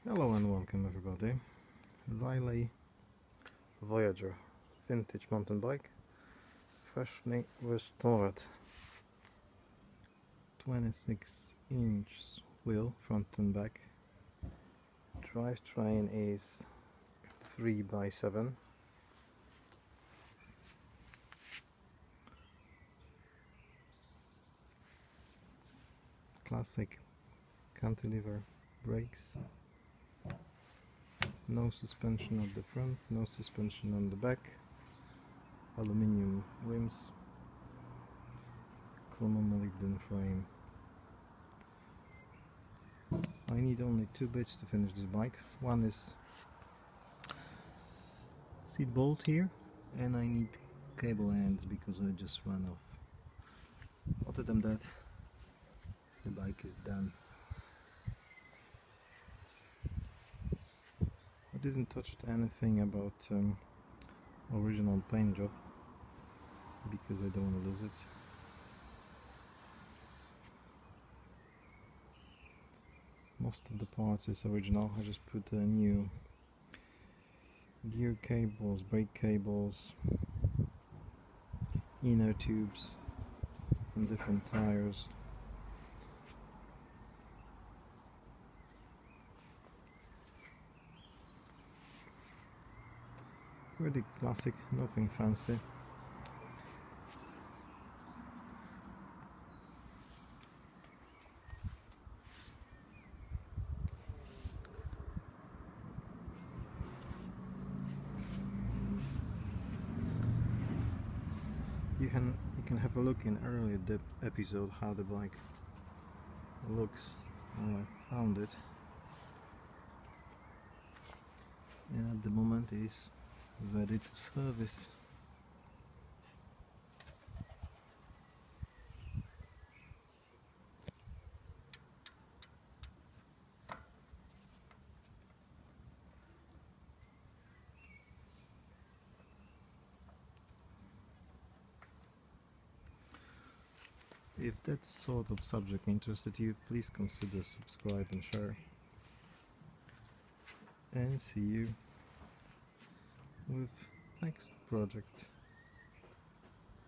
Hello and welcome everybody. Raleigh Voyager vintage mountain bike, freshly restored. 26-inch wheel front and back. Drivetrain is 3x7. Classic cantilever brakes. No suspension at the front, no suspension on the back. Aluminium rims. Chromo-molybdenum frame. I need only two bits to finish this bike. One is seat bolt here, and I need cable ends because I just ran off. Other than that, the bike is done. I didn't touch anything about original paint job because I don't want to lose it. Most of the parts is original. I just put new gear cables, brake cables, inner tubes, and different tires. Pretty classic, nothing fancy. You can have a look in earlier episode how the bike looks when I found it, and at the moment is ready to service. If that sort of subject interested you, please consider subscribe and share. And see you with next project.